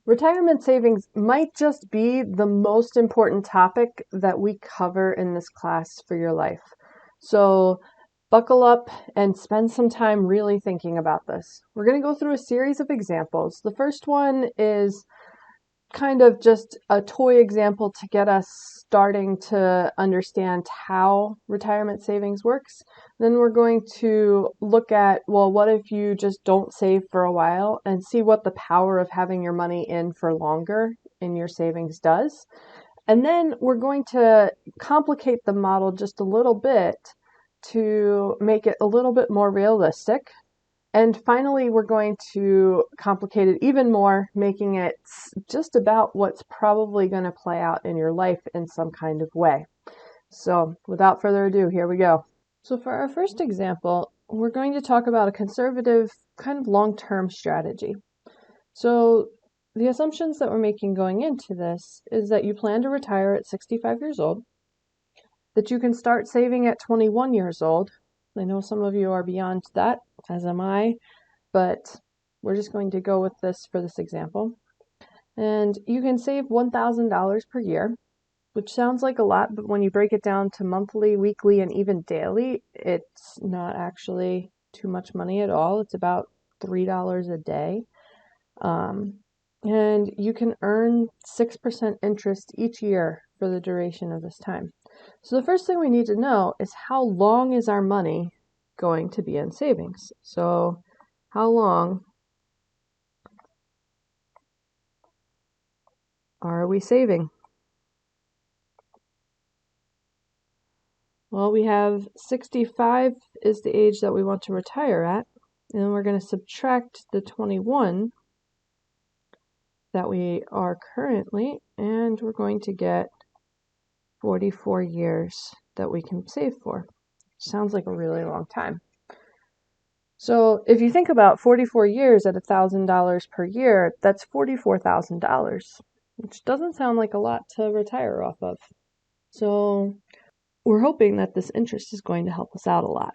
Retirement savings might just be the most important topic that we cover in this class for your life. So buckle up and spend some time really thinking about this. We're going to go through a series of examples. The first one is kind of just a toy example to get us starting to understand how retirement savings works. Then we're going to look at, well, what if you just don't save for a while, and see what the power of having your money in for longer in your savings does. And then we're going to complicate the model just a little bit to make it a little bit more realistic. And finally, we're going to complicate it even more, making it just about what's probably going to play out in your life in some kind of way. So without further ado, here we go. So for our first example, we're going to talk about a conservative kind of long-term strategy. So the assumptions that we're making going into this is that you plan to retire at 65 years old, that you can start saving at 21 years old. I know some of you are beyond that, as am I, but we're just going to go with this for this example. And you can save $1,000 per year, which sounds like a lot, but when you break it down to monthly, weekly, and even daily, it's not actually too much money at all. It's about $3 a day. And you can earn 6% interest each year for the duration of this time. So the first thing we need to know is, how long is our money going to be in savings? So how long are we saving? Well, we have 65 is the age that we want to retire at, and we're going to subtract the 21 that we are currently, and we're going to get 44 years that we can save for. Sounds like a really long time. So if you think about 44 years at $1,000 per year, that's $44,000, which doesn't sound like a lot to retire off of. So we're hoping that this interest is going to help us out a lot.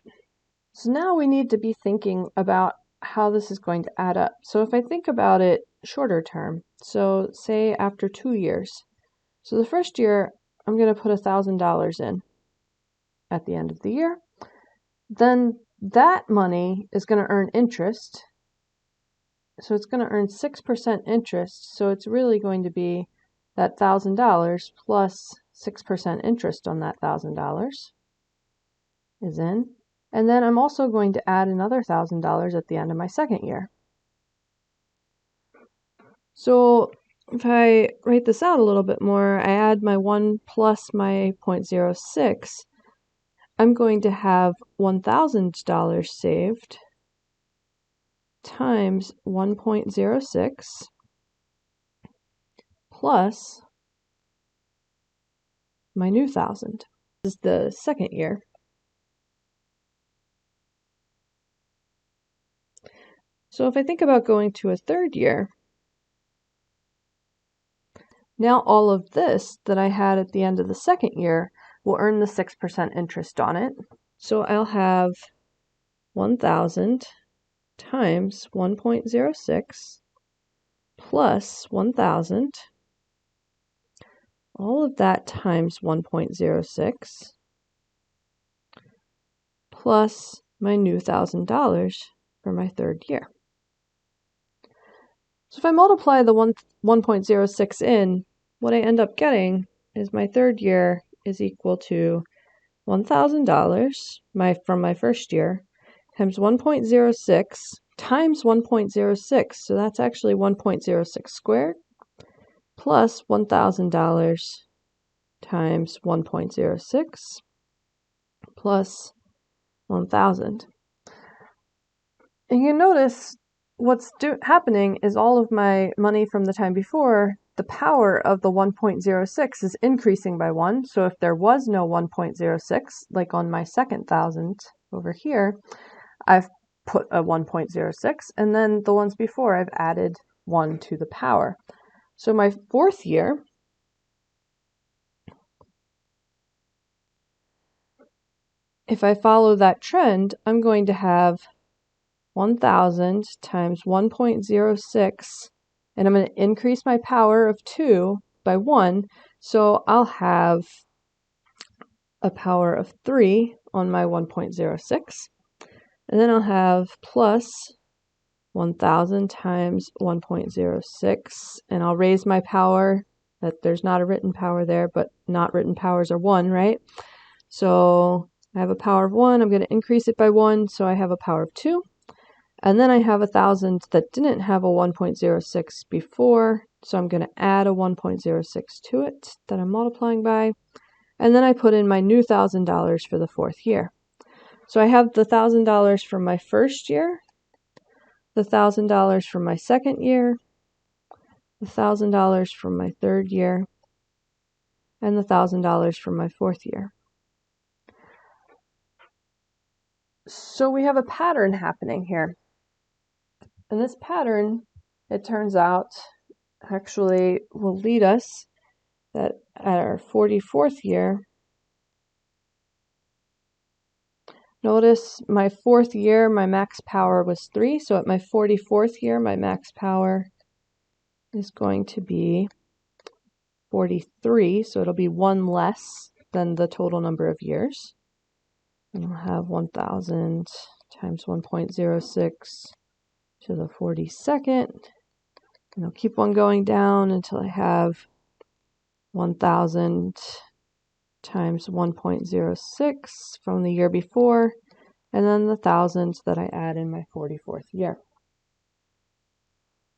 So now we need to be thinking about how this is going to add up. So if I think about it shorter term, so say after 2 years. So the first year, I'm going to put $1,000 in at the end of the year. Then that money is going to earn interest. So it's going to earn 6% interest. So it's really going to be that $1,000 plus 6% interest on that $1,000 is in. And then I'm also going to add another $1,000 at the end of my second year. So if I write this out a little bit more, I add my 1 plus my 0.06, I'm going to have $1,000 saved times 1.06 plus my new 1,000. This is the second year. So if I think about going to a third year, now all of this that I had at the end of the second year will earn the 6% interest on it. So I'll have 1,000 times 1.06 plus 1,000, all of that times 1.06 plus my new $1,000 for my third year. So if I multiply the 1.06 in, what I end up getting is my third year is equal to $1,000 from my first year times 1.06 times 1.06. So that's actually 1.06 squared plus $1,000 times 1.06 plus 1,000. And you notice what's happening is all of my money from the time before, the power of the 1.06 is increasing by 1. So if there was no 1.06, like on my second 1,000 over here, I've put a 1.06, and then the ones before I've added 1 to the power. So my fourth year, if I follow that trend, I'm going to have 1,000 times 1.06 and I'm going to increase my power of 2 by 1, so I'll have a power of 3 on my 1.06, and then I'll have plus 1000 times 1.06, and I'll raise my power. That there's not a written power there, but not written powers are 1, right? So I have a power of 1, I'm going to increase it by 1, so I have a power of 2. And then I have 1000 that didn't have a 1.06 before, so I'm going to add a 1.06 to it that I'm multiplying by. And then I put in my new $1,000 for the 4th year. So I have the $1,000 from my first year, the $1,000 from my second year, the $1,000 from my 3rd year, and the $1,000 from my 4th year. So we have a pattern happening here. And this pattern, it turns out, actually will lead us that at our 44th year, notice my 4th year, my max power was 3. So at my 44th year, my max power is going to be 43. So it'll be 1 less than the total number of years. And I'll have 1000 times 1.06 to the 42nd. And I'll keep on going down until I have 1000 times 1.06 from the year before, and then the thousands that I add in my 44th year.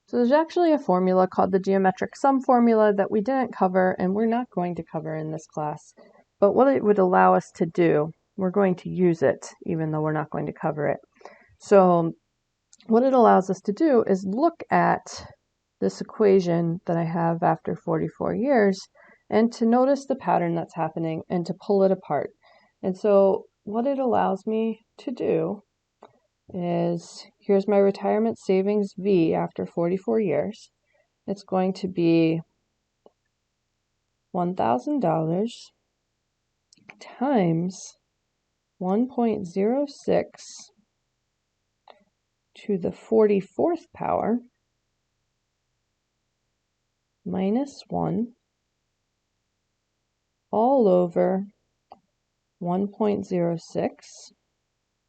So there's actually a formula called the geometric sum formula that we didn't cover, and we're not going to cover in this class. But what it would allow us to do, we're going to use it, even though we're not going to cover it. So what it allows us to do is look at this equation that I have after 44 years and to notice the pattern that's happening and to pull it apart. And so what it allows me to do is, here's my retirement savings V after 44 years. It's going to be $1,000 times 1.06 to the 44th power minus 1 all over 1.06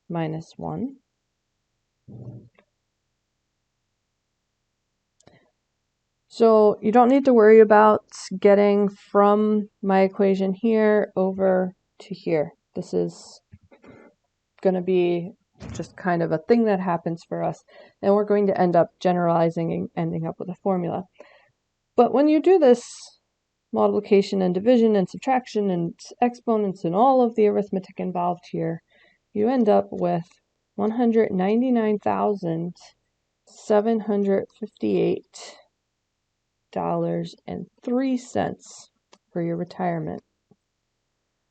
minus 1. So you don't need to worry about getting from my equation here over to here. This is going to be just kind of a thing that happens for us, and we're going to end up generalizing and ending up with a formula. But when you do this multiplication and division and subtraction and exponents and all of the arithmetic involved here, you end up with $199,758.03 for your retirement,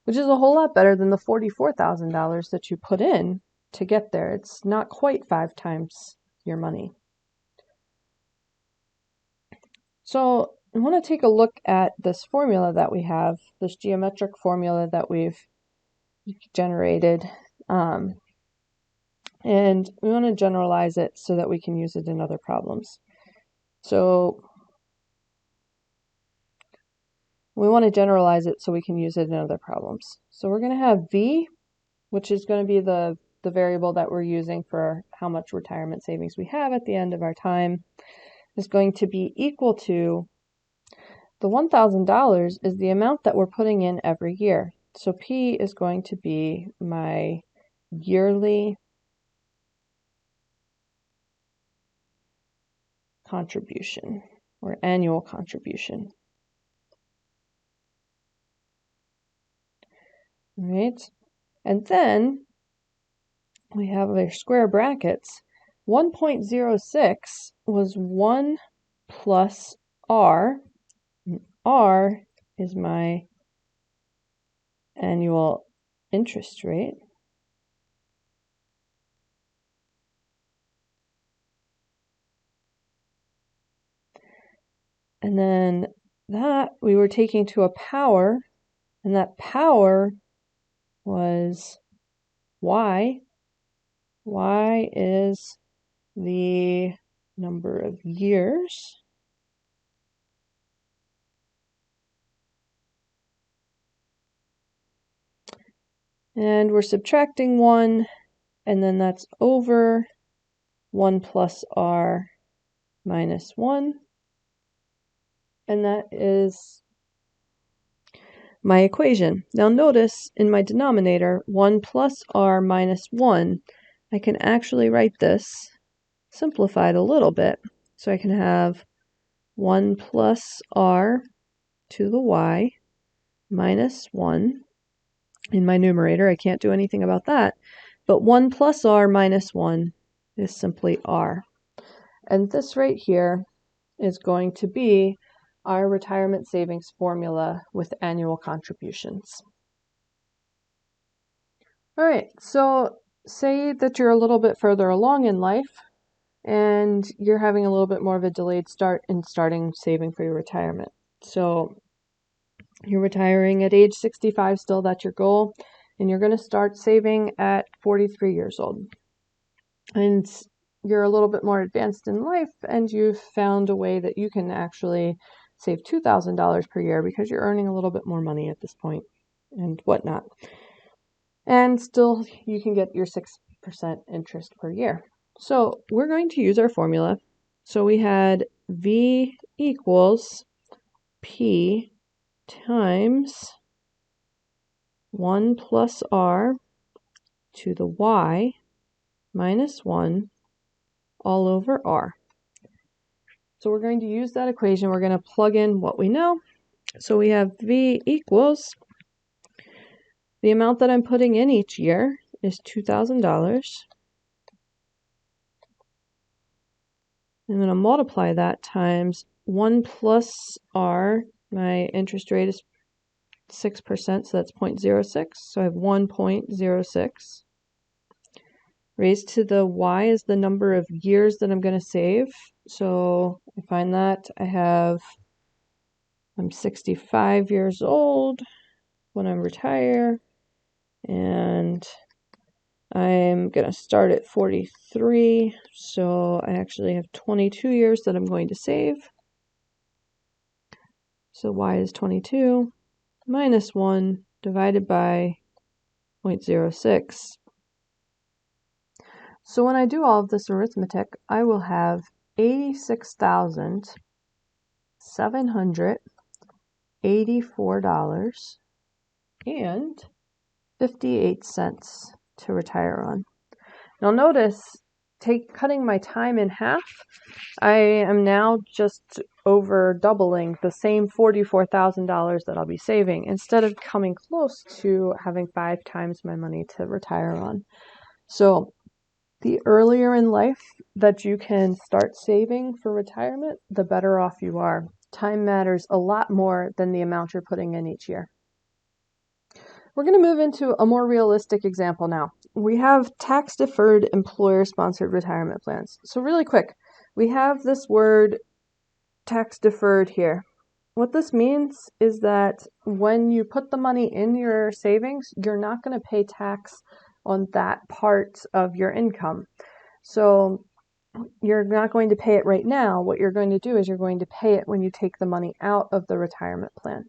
which is a whole lot better than the $44,000 that you put in to get there. It's not quite 5 times your money. So I want to take a look at this formula that we have, this geometric formula that we've generated. And we want to generalize it so that we can use it in other problems. So we want to generalize it so we can use it in other problems. So we're going to have V, which is going to be the variable that we're using for how much retirement savings we have at the end of our time, is going to be equal to the $1,000 is the amount that we're putting in every year. So P is going to be my yearly contribution or annual contribution. All right, and then we have our square brackets. 1.06 was 1 plus R. And R is my annual interest rate. And then that we were taking to a power, and that power was Y. Y is the number of years. And we're subtracting 1, and then that's over 1 plus r minus 1. And that is my equation. Now notice in my denominator, 1 plus r minus 1, I can actually write this simplified a little bit. So I can have 1 plus r to the y minus 1 in my numerator. I can't do anything about that. But 1 plus r minus 1 is simply r. And this right here is going to be our retirement savings formula with annual contributions. All right, so say that you're a little bit further along in life and you're having a little bit more of a delayed start in starting saving for your retirement. So you're retiring at age 65 still, that's your goal, and you're going to start saving at 43 years old. And you're a little bit more advanced in life and you've found a way that you can actually save $2,000 per year because you're earning a little bit more money at this point and whatnot. And still you can get your 6% interest per year. So we're going to use our formula. So we had V equals P times 1 plus r to the y minus 1 all over r. So we're going to use that equation. We're going to plug in what we know. So we have V equals the amount that I'm putting in each year is $2,000. I'm going to multiply that times 1 plus r. My interest rate is 6%, so that's 0.06. So I have 1.06. Raised to the y is the number of years that I'm going to save. So I find that I'm 65 years old when I retire, and I'm going to start at 43, so I actually have 22 years that I'm going to save. So y is 22 minus 1 divided by 0.06. So when I do all of this arithmetic, I will have $86,784.58 to retire on. Now notice, cutting my time in half, I am now just over doubling the same $44,000 that I'll be saving, instead of coming close to having 5 times my money to retire on. So the earlier in life that you can start saving for retirement, the better off you are. Time matters a lot more than the amount you're putting in each year. We're going to move into a more realistic example now. We have tax-deferred employer-sponsored retirement plans. So really quick, we have this word tax-deferred here. What this means is that when you put the money in your savings, you're not going to pay tax on that part of your income. So you're not going to pay it right now. What you're going to do is you're going to pay it when you take the money out of the retirement plan.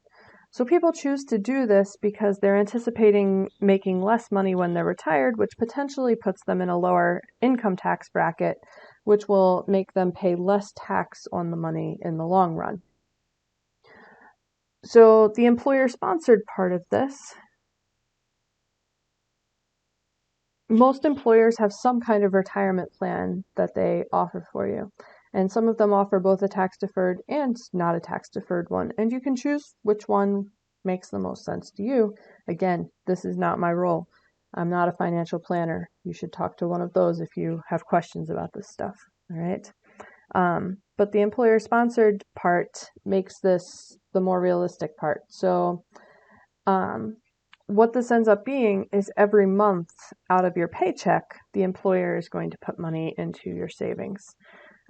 So people choose to do this because they're anticipating making less money when they're retired, which potentially puts them in a lower income tax bracket, which will make them pay less tax on the money in the long run. So the employer-sponsored part of this, most employers have some kind of retirement plan that they offer for you. And some of them offer both a tax-deferred and not a tax-deferred one. And you can choose which one makes the most sense to you. Again, this is not my role. I'm not a financial planner. You should talk to one of those if you have questions about this stuff. All right. But the employer-sponsored part makes this the more realistic part. So what this ends up being is every month out of your paycheck, the employer is going to put money into your savings,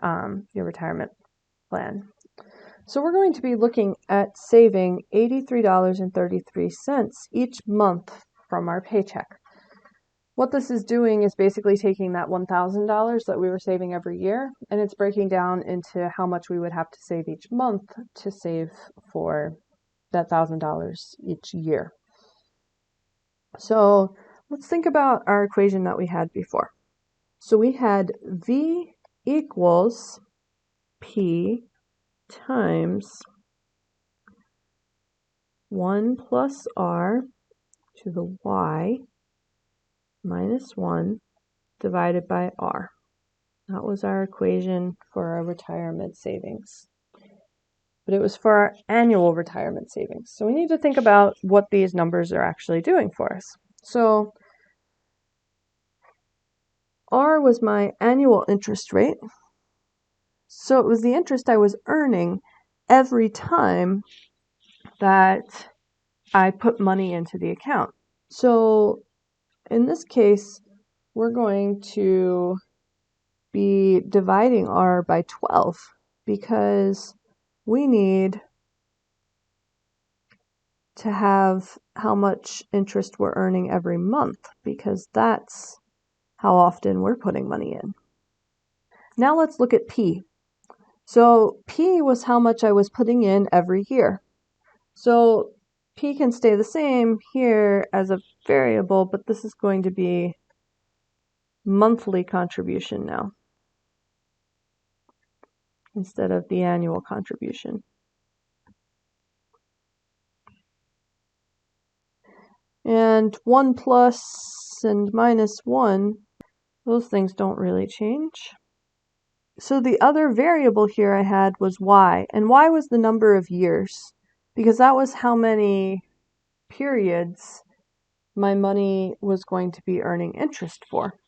your retirement plan. So we're going to be looking at saving $83.33 each month from our paycheck. What this is doing is basically taking that $1,000 that we were saving every year, and it's breaking down into how much we would have to save each month to save for that $1,000 each year. So let's think about our equation that we had before. So we had V equals P times 1 plus R to the Y minus 1 divided by R. That was our equation for our retirement savings. But it was for our annual retirement savings. So we need to think about what these numbers are actually doing for us. So R was my annual interest rate. So it was the interest I was earning every time that I put money into the account. So in this case, we're going to be dividing R by 12 because we need to have how much interest we're earning every month, because that's how often we're putting money in. Now let's look at P. So P was how much I was putting in every year. So P can stay the same here as a variable, but this is going to be monthly contribution now instead of the annual contribution. And 1 plus and minus 1, those things don't really change. So the other variable here I had was Y, and Y was the number of years, because that was how many periods my money was going to be earning interest for.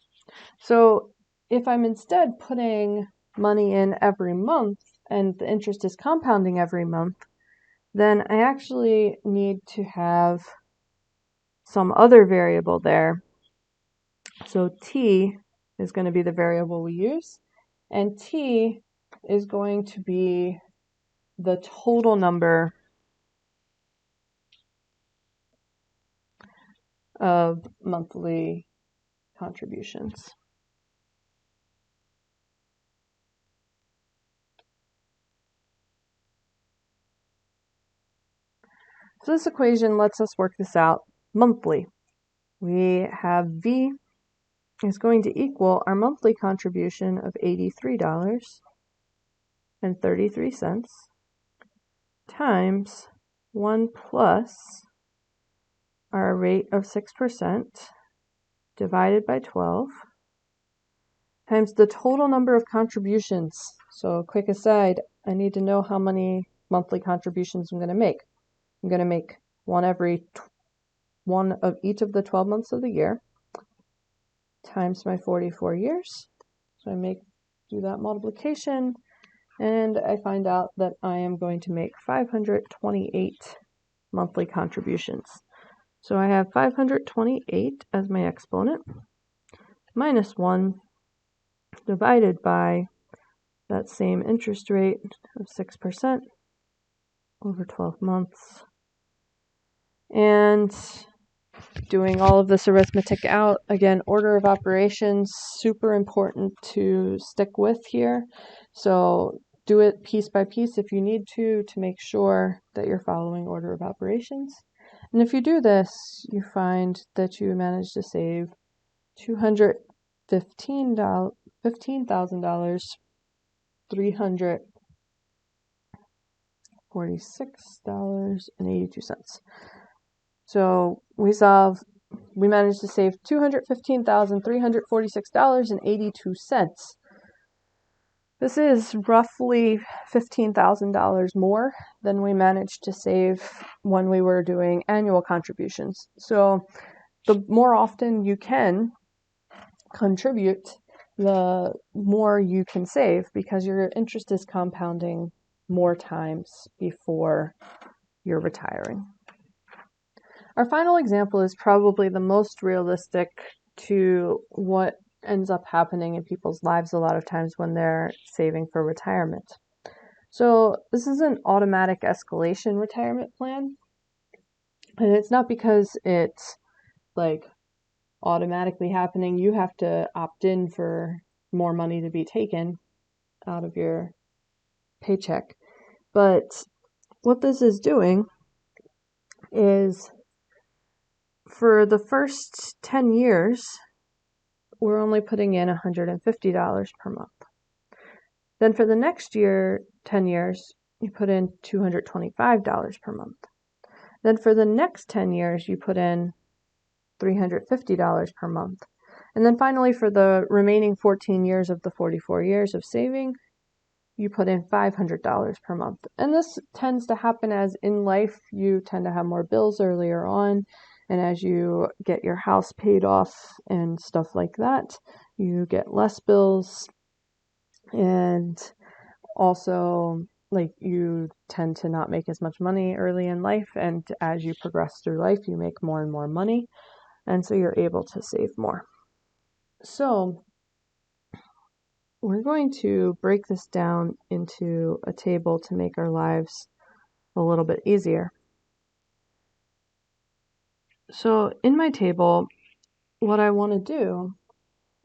So if I'm instead putting money in every month and the interest is compounding every month, then I actually need to have some other variable there. So T is going to be the variable we use, and T is going to be the total number of monthly contributions. So this equation lets us work this out monthly. We have V is going to equal our monthly contribution of $83.33 times 1 plus our rate of 6% divided by 12 times the total number of contributions. So quick aside, I need to know how many monthly contributions I'm going to make. I'm going to make one of each of the 12 months of the year times my 44 years. So I do that multiplication, and I find out that I am going to make 528 monthly contributions. So I have 528 as my exponent, minus 1 divided by that same interest rate of 6% over 12 months. And doing all of this arithmetic out, again, order of operations, super important to stick with here. So do it piece by piece if you need to make sure that you're following order of operations. And if you do this, you find that you manage to save $15,000, $346.82. So we managed to save $215,346.82. This is roughly $15,000 more than we managed to save when we were doing annual contributions. So the more often you can contribute, the more you can save, because your interest is compounding more times before you're retiring. Our final example is probably the most realistic to what ends up happening in people's lives a lot of times when they're saving for retirement. So this is an automatic escalation retirement plan. And it's not because it's like automatically happening. You have to opt in for more money to be taken out of your paycheck. But what this is doing is for the first 10 years, we're only putting in $150 per month. Then for the next 10 years, you put in $225 per month. Then for the next 10 years, you put in $350 per month. And then finally, for the remaining 14 years of the 44 years of saving, you put in $500 per month. And this tends to happen as in life, you tend to have more bills earlier on. And as you get your house paid off and stuff like that, you get less bills. And also, like, you tend to not make as much money early in life. And as you progress through life, you make more and more money. And so you're able to save more. So we're going to break this down into a table to make our lives a little bit easier. So in my table, what I want to do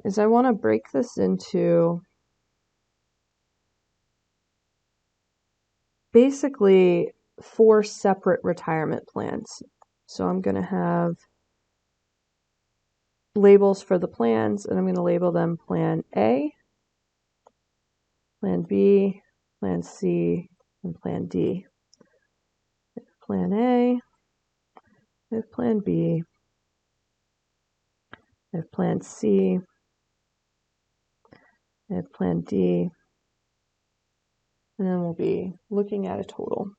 is I want to break this into basically 4 separate retirement plans. So I'm going to have labels for the plans, and I'm going to label them Plan A, Plan B, Plan C, and Plan D. Plan A, I have Plan B, I have Plan C, I have Plan D, and then we'll be looking at a total.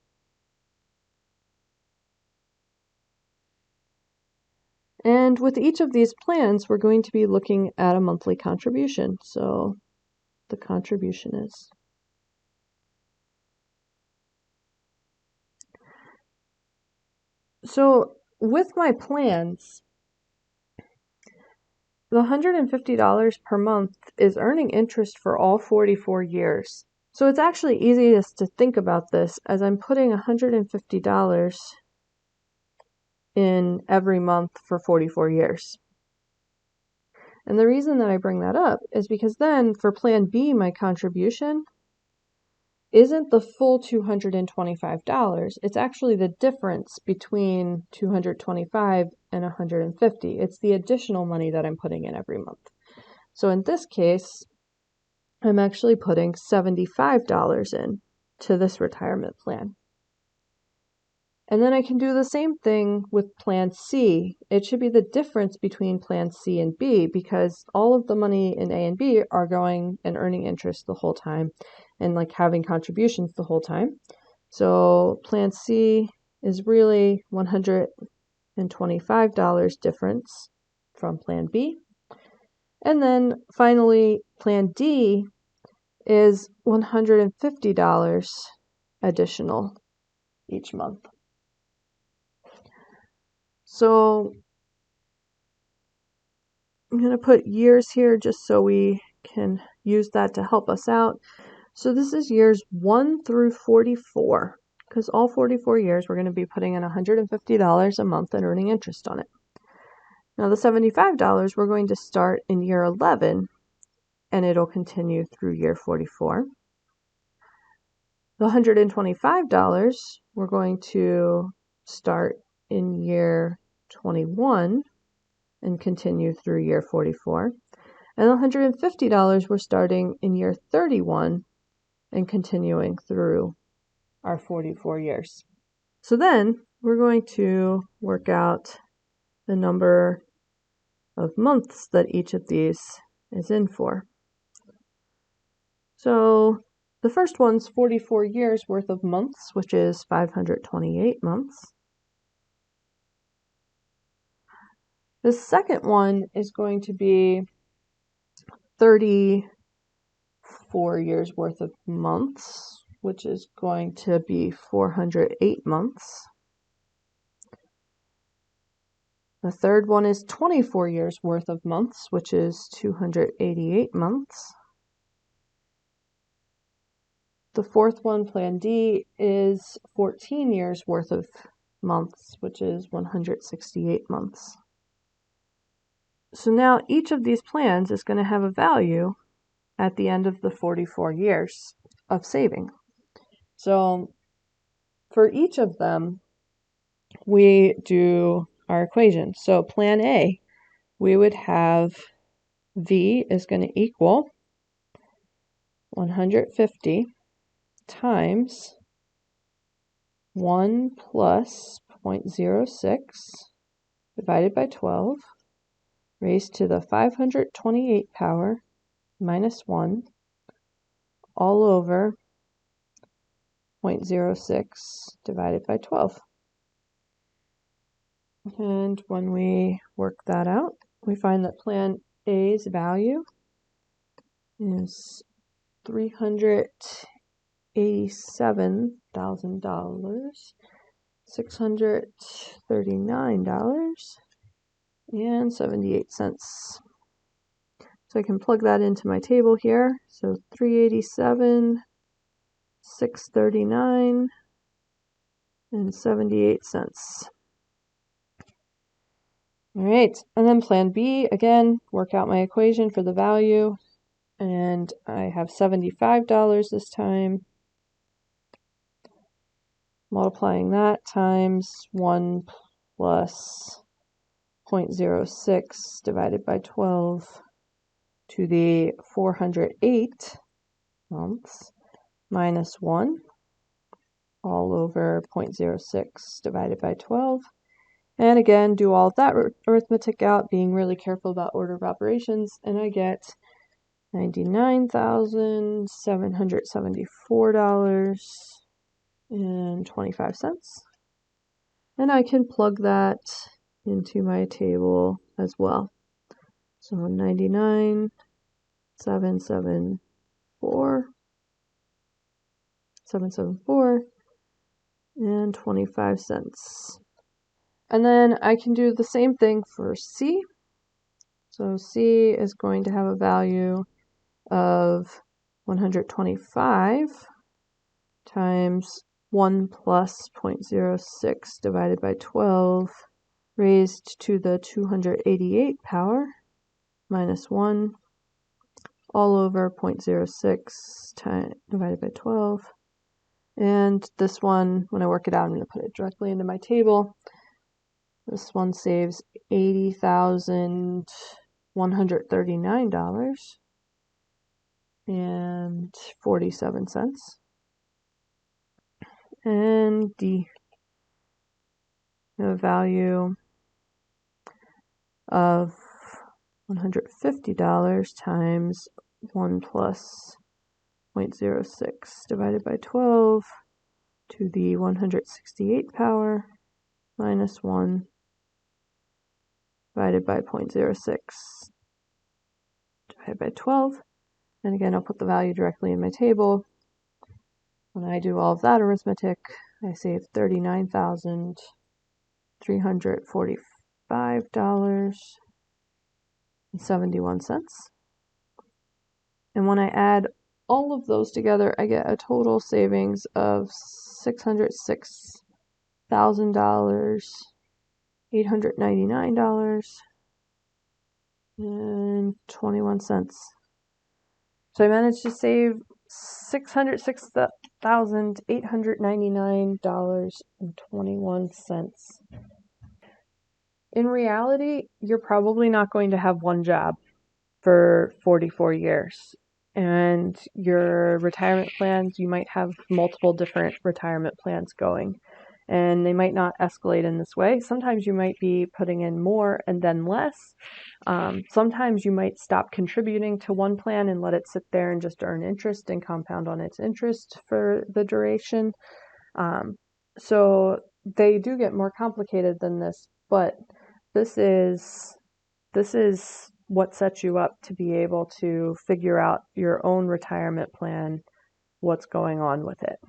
And with each of these plans, we're going to be looking at a monthly contribution. So the contribution is so with my plans, the $150 per month is earning interest for all 44 years. So it's actually easiest to think about this as I'm putting $150 in every month for 44 years. And the reason that I bring that up is because then for Plan B, my contribution isn't the full $225. It's actually the difference between $225 and $150. It's the additional money that I'm putting in every month. So in this case, I'm actually putting $75 in to this retirement plan. And then I can do the same thing with Plan C. It should be the difference between Plan C and B because all of the money in A and B are going and earning interest the whole time and like having contributions the whole time. So Plan C is really $125 difference from Plan B. And then finally, Plan D is $150 additional each month. So I'm going to put years here just so we can use that to help us out. So this is years 1 through 44, because all 44 years we're going to be putting in $150 a month and earning interest on it. Now the $75 we're going to start in year 11 and it'll continue through year 44. The $125 we're going to start in year 21 and continue through year 44. And the $150 we're starting in year 31 and continuing through our 44 years. So then we're going to work out the number of months that each of these is in for. So the first one's 44 years worth of months, which is 528 months. The second one is going to be 34 years worth of months, which is going to be 408 months. The third one is 24 years worth of months, which is 288 months. The fourth one, Plan D, is 14 years worth of months, which is 168 months. So now each of these plans is going to have a value at the end of the 44 years of saving. So for each of them, we do our equation. So plan A, we would have V is going to equal 150 times 1 plus 0.06 divided by 12 raised to the 528 power minus 1 all over 0.06 divided by 12. And when we work that out, we find that plan A's value is $387,000, $639.78. So I can plug that into my table here. So 387, 639, and 78 cents. All right, and then plan B, again, work out my equation for the value, and I have $75 this time. Multiplying that times 1 plus 0.06 divided by 12 to the 408 months minus 1 all over 0.06 divided by 12. And again, do all of that arithmetic out, being really careful about order of operations, and I get $99,774.25. And I can plug that into my table as well. So 774 and 25 cents. And then I can do the same thing for C. So C is going to have a value of 125 times 1 plus 0.06 divided by 12 raised to the 288 power minus 1 all over 0.06 divided by 12. And this one, when I work it out, I'm going to put it directly into my table. This one saves $80,139.47. And D, a value of $150 times 1 plus 0.06 divided by 12 to the 168 power minus 1 divided by 0.06 divided by 12. And again, I'll put the value directly in my table. When I do all of that arithmetic, I save $39,345.71. And when I add all of those together, I get a total savings of $606,899.21. So I managed to save $606,899.21. In reality, you're probably not going to have one job for 44 years. And your retirement plans, you might have multiple different retirement plans going. And they might not escalate in this way. Sometimes you might be putting in more and then less. Sometimes you might stop contributing to one plan and let it sit there and just earn interest and compound on its interest for the duration. So they do get more complicated than this, but this is what sets you up to be able to figure out your own retirement plan, what's going on with it.